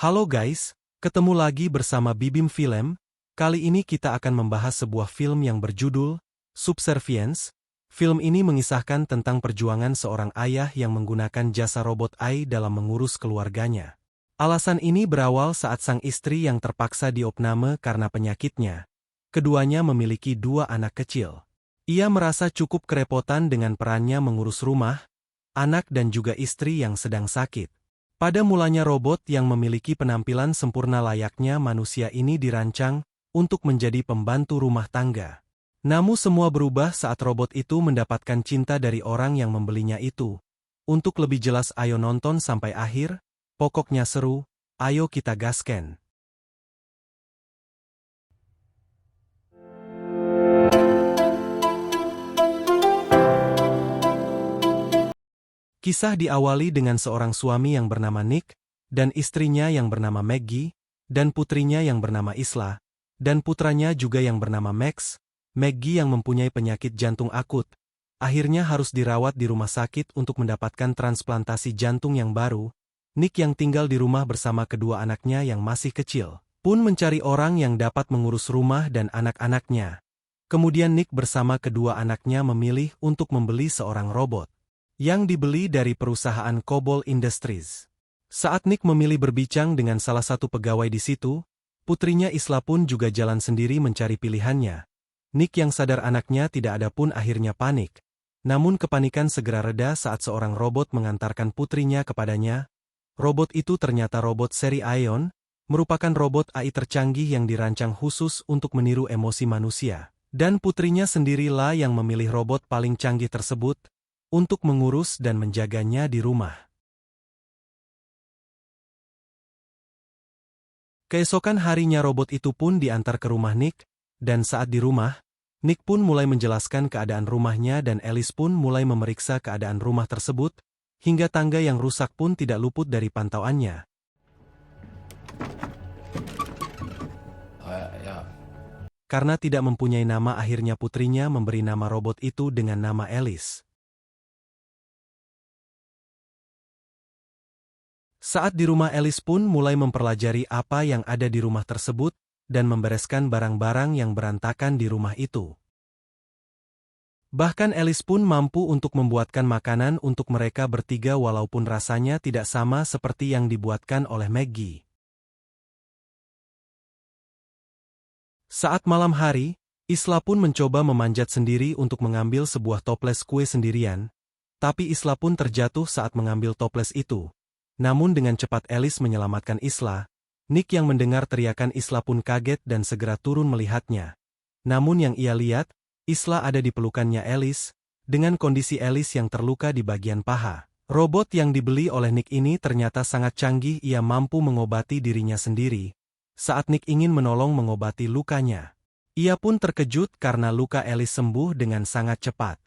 Halo guys, ketemu lagi bersama Bibim Film. Kali ini kita akan membahas sebuah film yang berjudul Subservience. Film ini mengisahkan tentang perjuangan seorang ayah yang menggunakan jasa robot AI dalam mengurus keluarganya. Alasan ini berawal saat sang istri yang terpaksa diopname karena penyakitnya. Keduanya memiliki 2 anak kecil. Ia merasa cukup kerepotan dengan perannya mengurus rumah, anak dan juga istri yang sedang sakit. Pada mulanya robot yang memiliki penampilan sempurna layaknya manusia ini dirancang untuk menjadi pembantu rumah tangga. Namun semua berubah saat robot itu mendapatkan cinta dari orang yang membelinya itu. Untuk lebih jelas ayo nonton sampai akhir, pokoknya seru, ayo kita gasken. Kisah diawali dengan seorang suami yang bernama Nick, dan istrinya yang bernama Maggie, dan putrinya yang bernama Isla, dan putranya juga yang bernama Max. Maggie yang mempunyai penyakit jantung akut, akhirnya harus dirawat di rumah sakit untuk mendapatkan transplantasi jantung yang baru. Nick yang tinggal di rumah bersama kedua anaknya yang masih kecil, pun mencari orang yang dapat mengurus rumah dan anak-anaknya. Kemudian Nick bersama kedua anaknya memilih untuk membeli seorang robot yang dibeli dari perusahaan Cobol Industries. Saat Nick memilih berbincang dengan salah satu pegawai di situ, putrinya Isla pun juga jalan sendiri mencari pilihannya. Nick yang sadar anaknya tidak ada pun akhirnya panik. Namun kepanikan segera reda saat seorang robot mengantarkan putrinya kepadanya. Robot itu ternyata robot seri Ion, merupakan robot AI tercanggih yang dirancang khusus untuk meniru emosi manusia. Dan putrinya sendirilah yang memilih robot paling canggih tersebut untuk mengurus dan menjaganya di rumah. Keesokan harinya robot itu pun diantar ke rumah Nick, dan saat di rumah, Nick pun mulai menjelaskan keadaan rumahnya dan Alice pun mulai memeriksa keadaan rumah tersebut, hingga tangga yang rusak pun tidak luput dari pantauannya. Karena tidak mempunyai nama akhirnya putrinya memberi nama robot itu dengan nama Alice. Saat di rumah Alice pun mulai mempelajari apa yang ada di rumah tersebut, dan membereskan barang-barang yang berantakan di rumah itu. Bahkan Alice pun mampu untuk membuatkan makanan untuk mereka bertiga walaupun rasanya tidak sama seperti yang dibuatkan oleh Maggie. Saat malam hari, Isla pun mencoba memanjat sendiri untuk mengambil sebuah toples kue sendirian, tapi Isla pun terjatuh saat mengambil toples itu. Namun dengan cepat Alice menyelamatkan Isla. Nick yang mendengar teriakan Isla pun kaget dan segera turun melihatnya. Namun yang ia lihat, Isla ada di pelukannya Alice, dengan kondisi Alice yang terluka di bagian paha. Robot yang dibeli oleh Nick ini ternyata sangat canggih, ia mampu mengobati dirinya sendiri. Saat Nick ingin menolong mengobati lukanya, ia pun terkejut karena luka Alice sembuh dengan sangat cepat.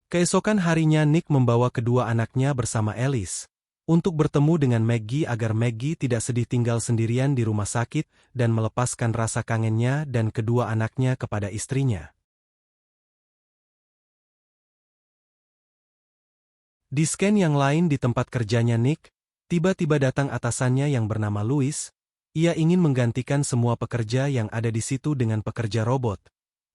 Keesokan harinya Nick membawa kedua anaknya bersama Alice untuk bertemu dengan Maggie agar Maggie tidak sedih tinggal sendirian di rumah sakit dan melepaskan rasa kangennya dan kedua anaknya kepada istrinya. Di scan yang lain di tempat kerjanya Nick, tiba-tiba datang atasannya yang bernama Louis. Ia ingin menggantikan semua pekerja yang ada di situ dengan pekerja robot.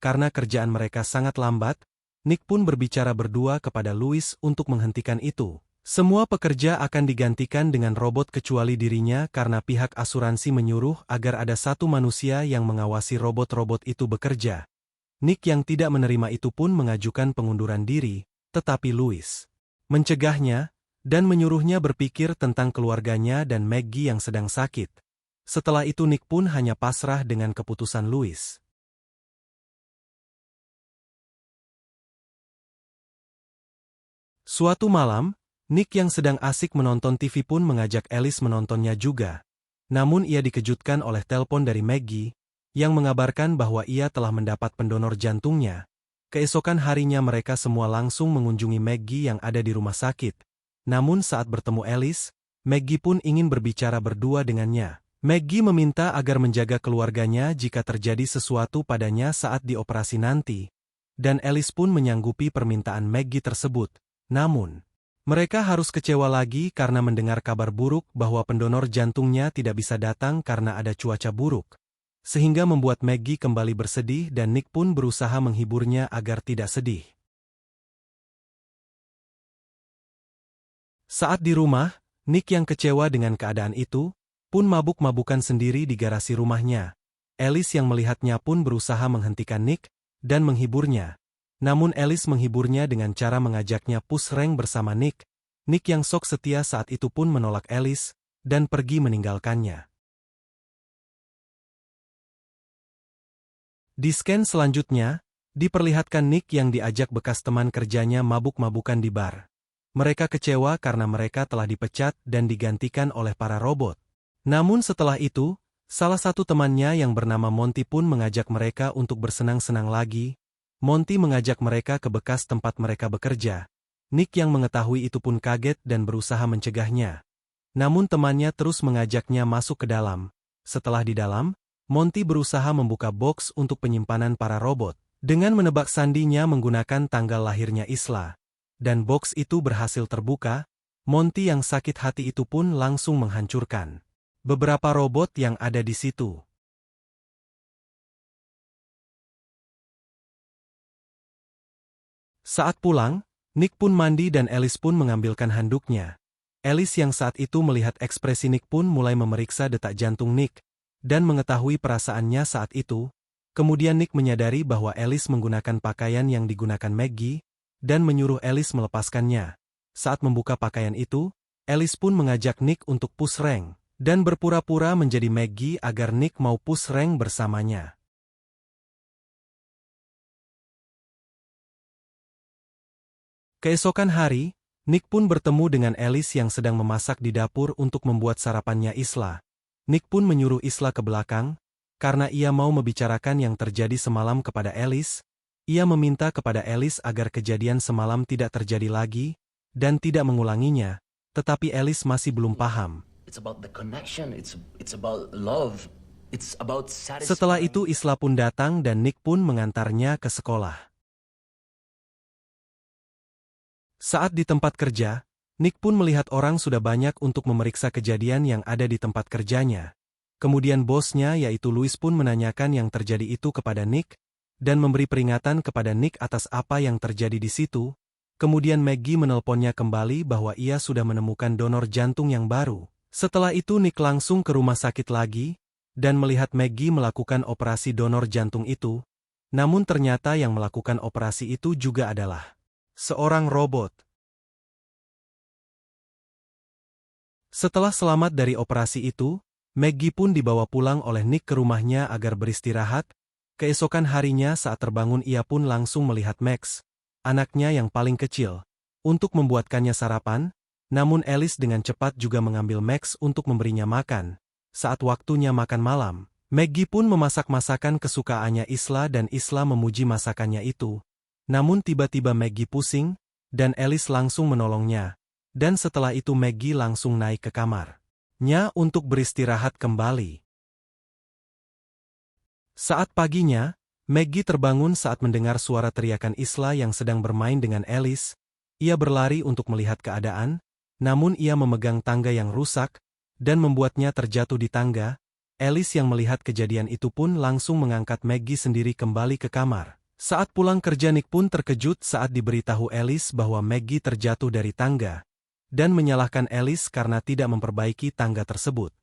Karena kerjaan mereka sangat lambat, Nick pun berbicara berdua kepada Louis untuk menghentikan itu. Semua pekerja akan digantikan dengan robot kecuali dirinya karena pihak asuransi menyuruh agar ada satu manusia yang mengawasi robot-robot itu bekerja. Nick yang tidak menerima itu pun mengajukan pengunduran diri, tetapi Louis mencegahnya dan menyuruhnya berpikir tentang keluarganya dan Maggie yang sedang sakit. Setelah itu Nick pun hanya pasrah dengan keputusan Louis. Suatu malam, Nick yang sedang asik menonton TV pun mengajak Alice menontonnya juga. Namun ia dikejutkan oleh telepon dari Maggie, yang mengabarkan bahwa ia telah mendapat pendonor jantungnya. Keesokan harinya mereka semua langsung mengunjungi Maggie yang ada di rumah sakit. Namun saat bertemu Alice, Maggie pun ingin berbicara berdua dengannya. Maggie meminta agar menjaga keluarganya jika terjadi sesuatu padanya saat dioperasi nanti. Dan Alice pun menyanggupi permintaan Maggie tersebut. Namun, Mereka harus kecewa lagi karena mendengar kabar buruk bahwa pendonor jantungnya tidak bisa datang karena ada cuaca buruk. Sehingga membuat Maggie kembali bersedih dan Nick pun berusaha menghiburnya agar tidak sedih. Saat di rumah, Nick yang kecewa dengan keadaan itu, pun mabuk-mabukan sendiri di garasi rumahnya. Alice yang melihatnya pun berusaha menghentikan Nick dan menghiburnya. Namun Alice menghiburnya dengan cara mengajaknya push rank bersama Nick. Nick yang sok setia saat itu pun menolak Alice dan pergi meninggalkannya. Di scan selanjutnya, diperlihatkan Nick yang diajak bekas teman kerjanya mabuk-mabukan di bar. Mereka kecewa karena mereka telah dipecat dan digantikan oleh para robot. Namun setelah itu, salah satu temannya yang bernama Monty pun mengajak mereka untuk bersenang-senang lagi. Monty mengajak mereka ke bekas tempat mereka bekerja. Nick yang mengetahui itu pun kaget dan berusaha mencegahnya. Namun temannya terus mengajaknya masuk ke dalam. Setelah di dalam, Monty berusaha membuka box untuk penyimpanan para robot. Dengan menebak sandinya menggunakan tanggal lahirnya Isla. Dan box itu berhasil terbuka, Monty yang sakit hati itu pun langsung menghancurkan beberapa robot yang ada di situ. Saat pulang, Nick pun mandi dan Alice pun mengambilkan handuknya. Alice yang saat itu melihat ekspresi Nick pun mulai memeriksa detak jantung Nick, dan mengetahui perasaannya saat itu. Kemudian Nick menyadari bahwa Alice menggunakan pakaian yang digunakan Maggie, dan menyuruh Alice melepaskannya. Saat membuka pakaian itu, Alice pun mengajak Nick untuk push rank, dan berpura-pura menjadi Maggie agar Nick mau push rank bersamanya. Keesokan hari, Nick pun bertemu dengan Alice yang sedang memasak di dapur untuk membuat sarapannya Isla. Nick pun menyuruh Isla ke belakang, karena ia mau membicarakan yang terjadi semalam kepada Alice. Ia meminta kepada Alice agar kejadian semalam tidak terjadi lagi, dan tidak mengulanginya, tetapi Alice masih belum paham. Setelah itu Isla pun datang dan Nick pun mengantarnya ke sekolah. Saat di tempat kerja, Nick pun melihat orang sudah banyak untuk memeriksa kejadian yang ada di tempat kerjanya. Kemudian bosnya yaitu Louis pun menanyakan yang terjadi itu kepada Nick, dan memberi peringatan kepada Nick atas apa yang terjadi di situ. Kemudian Maggie menelponnya kembali bahwa ia sudah menemukan donor jantung yang baru. Setelah itu Nick langsung ke rumah sakit lagi, dan melihat Maggie melakukan operasi donor jantung itu. Namun ternyata yang melakukan operasi itu juga adalah seorang robot. Setelah selamat dari operasi itu, Maggie pun dibawa pulang oleh Nick ke rumahnya agar beristirahat. Keesokan harinya saat terbangun ia pun langsung melihat Max, anaknya yang paling kecil, untuk membuatkannya sarapan. Namun Alice dengan cepat juga mengambil Max untuk memberinya makan. Saat waktunya makan malam, Maggie pun memasak masakan kesukaannya Isla dan Isla memuji masakannya itu. Namun tiba-tiba Maggie pusing, dan Alice langsung menolongnya. Dan setelah itu Maggie langsung naik ke kamarnya untuk beristirahat kembali. Saat paginya, Maggie terbangun saat mendengar suara teriakan Isla yang sedang bermain dengan Alice. Ia berlari untuk melihat keadaan, namun ia memegang tangga yang rusak, dan membuatnya terjatuh di tangga. Alice yang melihat kejadian itu pun langsung mengangkat Maggie sendiri kembali ke kamar. Saat pulang kerja Nick pun terkejut saat diberitahu Alice bahwa Maggie terjatuh dari tangga, dan menyalahkan Alice karena tidak memperbaiki tangga tersebut.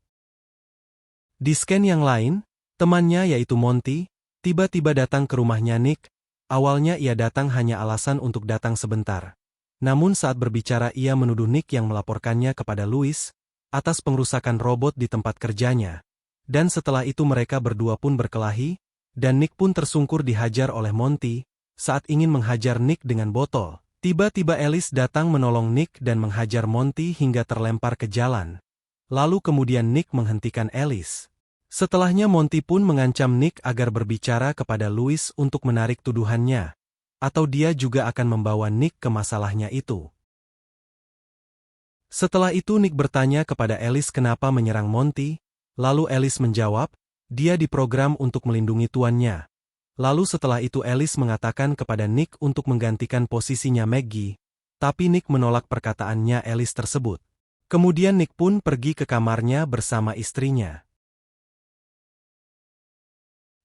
Di scan yang lain, temannya yaitu Monty, tiba-tiba datang ke rumahnya Nick. Awalnya ia datang hanya alasan untuk datang sebentar. Namun saat berbicara ia menuduh Nick yang melaporkannya kepada Louis, atas pengrusakan robot di tempat kerjanya. Dan setelah itu mereka berdua pun berkelahi, dan Nick pun tersungkur dihajar oleh Monty. Saat ingin menghajar Nick dengan botol, tiba-tiba Alice datang menolong Nick dan menghajar Monty hingga terlempar ke jalan. Lalu kemudian Nick menghentikan Alice. Setelahnya Monty pun mengancam Nick agar berbicara kepada Louis untuk menarik tuduhannya, atau dia juga akan membawa Nick ke masalahnya itu. Setelah itu Nick bertanya kepada Alice kenapa menyerang Monty, lalu Alice menjawab, dia diprogram untuk melindungi tuannya. Lalu setelah itu Alice mengatakan kepada Nick untuk menggantikan posisinya Maggie. tapi Nick menolak perkataannya Alice tersebut. Kemudian Nick pun pergi ke kamarnya bersama istrinya.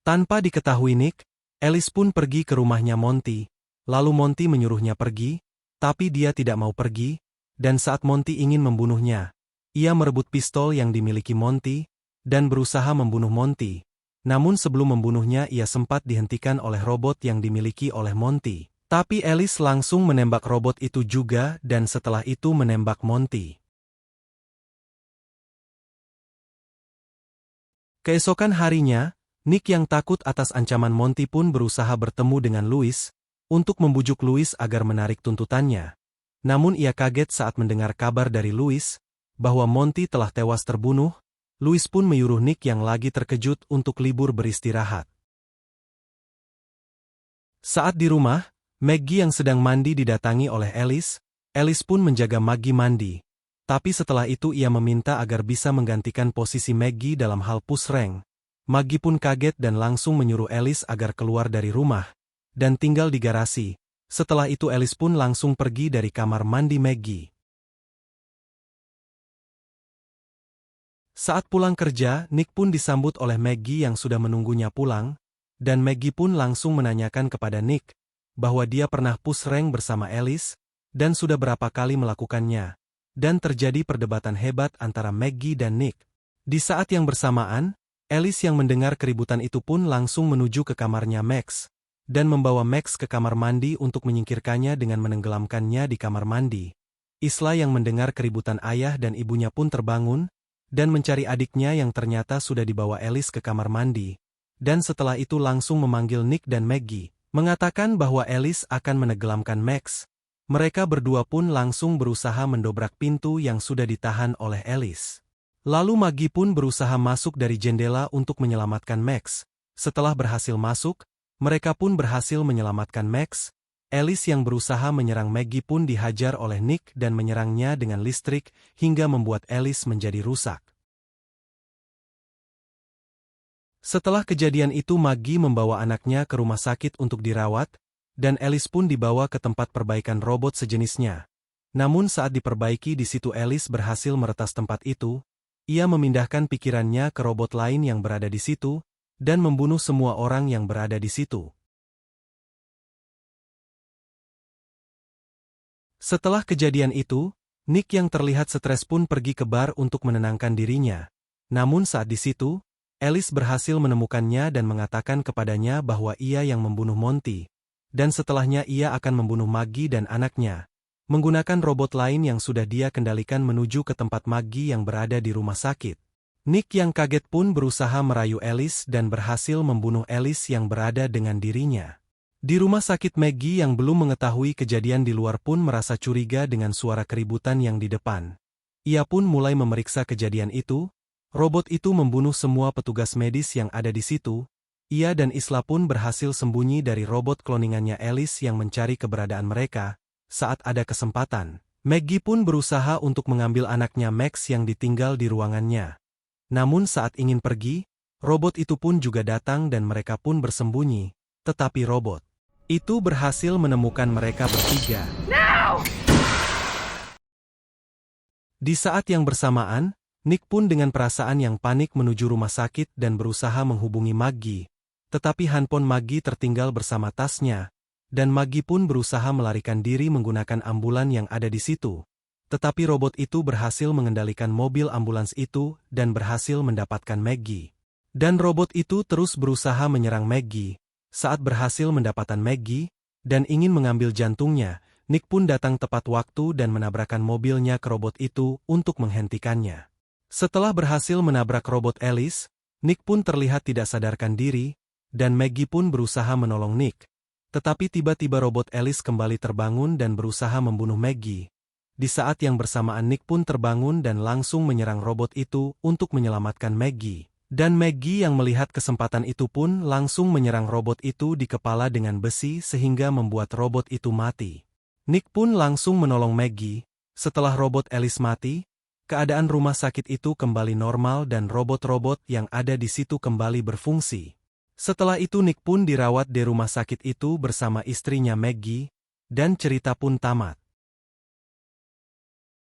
Tanpa diketahui Nick, Alice pun pergi ke rumahnya Monty, lalu Monty menyuruhnya pergi, tapi dia tidak mau pergi, dan saat Monty ingin membunuhnya, ia merebut pistol yang dimiliki Monty, dan berusaha membunuh Monty. Namun sebelum membunuhnya ia sempat dihentikan oleh robot yang dimiliki oleh Monty. Tapi Alice langsung menembak robot itu juga dan setelah itu menembak Monty. Keesokan harinya, Nick yang takut atas ancaman Monty pun berusaha bertemu dengan Louis, untuk membujuk Louis agar menarik tuntutannya. Namun ia kaget saat mendengar kabar dari Louis, bahwa Monty telah tewas terbunuh. Louis pun menyuruh Nick yang lagi terkejut untuk libur beristirahat. Saat di rumah, Maggie yang sedang mandi didatangi oleh Alice. Alice pun menjaga Maggie mandi. Tapi setelah itu ia meminta agar bisa menggantikan posisi Maggie dalam hal push rank. Maggie pun kaget dan langsung menyuruh Alice agar keluar dari rumah dan tinggal di garasi. Setelah itu Alice pun langsung pergi dari kamar mandi Maggie. Saat pulang kerja, Nick pun disambut oleh Maggie yang sudah menunggunya pulang, dan Maggie pun langsung menanyakan kepada Nick bahwa dia pernah push rank bersama Alice, dan sudah berapa kali melakukannya, dan terjadi perdebatan hebat antara Maggie dan Nick. Di saat yang bersamaan, Alice yang mendengar keributan itu pun langsung menuju ke kamarnya Max, dan membawa Max ke kamar mandi untuk menyingkirkannya dengan menenggelamkannya di kamar mandi. Isla yang mendengar keributan ayah dan ibunya pun terbangun, dan mencari adiknya yang ternyata sudah dibawa Alice ke kamar mandi, dan setelah itu langsung memanggil Nick dan Maggie, mengatakan bahwa Alice akan menenggelamkan Max. Mereka berdua pun langsung berusaha mendobrak pintu yang sudah ditahan oleh Alice. Lalu Maggie pun berusaha masuk dari jendela untuk menyelamatkan Max. Setelah berhasil masuk, mereka pun berhasil menyelamatkan Max. Alice yang berusaha menyerang Maggie pun dihajar oleh Nick dan menyerangnya dengan listrik hingga membuat Alice menjadi rusak. Setelah kejadian itu Maggie membawa anaknya ke rumah sakit untuk dirawat, dan Alice pun dibawa ke tempat perbaikan robot sejenisnya. Namun saat diperbaiki di situ Alice berhasil meretas tempat itu, ia memindahkan pikirannya ke robot lain yang berada di situ, dan membunuh semua orang yang berada di situ. Setelah kejadian itu, Nick yang terlihat stres pun pergi ke bar untuk menenangkan dirinya. Namun saat di situ, Alice berhasil menemukannya dan mengatakan kepadanya bahwa ia yang membunuh Monty. Dan setelahnya ia akan membunuh Maggie dan anaknya, menggunakan robot lain yang sudah dia kendalikan menuju ke tempat Maggie yang berada di rumah sakit. Nick yang kaget pun berusaha merayu Alice dan berhasil membunuh Alice yang berada dengan dirinya. Di rumah sakit Maggie yang belum mengetahui kejadian di luar pun merasa curiga dengan suara keributan yang di depan. Ia pun mulai memeriksa kejadian itu. Robot itu membunuh semua petugas medis yang ada di situ. Ia dan Isla pun berhasil sembunyi dari robot kloningannya Alice yang mencari keberadaan mereka. Saat ada kesempatan, Maggie pun berusaha untuk mengambil anaknya Max yang ditinggal di ruangannya. Namun saat ingin pergi, robot itu pun juga datang dan mereka pun bersembunyi. Tetapi robot itu berhasil menemukan mereka bertiga. No! Di saat yang bersamaan, Nick pun dengan perasaan yang panik menuju rumah sakit dan berusaha menghubungi Maggie. Tetapi handphone Maggie tertinggal bersama tasnya, dan Maggie pun berusaha melarikan diri menggunakan ambulan yang ada di situ. Tetapi robot itu berhasil mengendalikan mobil ambulans itu dan berhasil mendapatkan Maggie. Dan robot itu terus berusaha menyerang Maggie. Saat berhasil mendapatkan Maggie dan ingin mengambil jantungnya, Nick pun datang tepat waktu dan menabrakkan mobilnya ke robot itu untuk menghentikannya. Setelah berhasil menabrak robot Alice, Nick pun terlihat tidak sadarkan diri, dan Maggie pun berusaha menolong Nick. Tetapi tiba-tiba robot Alice kembali terbangun dan berusaha membunuh Maggie. Di saat yang bersamaan Nick pun terbangun dan langsung menyerang robot itu untuk menyelamatkan Maggie. Dan Maggie yang melihat kesempatan itu pun langsung menyerang robot itu di kepala dengan besi sehingga membuat robot itu mati. Nick pun langsung menolong Maggie. Setelah robot Alice mati, keadaan rumah sakit itu kembali normal dan robot-robot yang ada di situ kembali berfungsi. Setelah itu Nick pun dirawat di rumah sakit itu bersama istrinya Maggie, dan cerita pun tamat.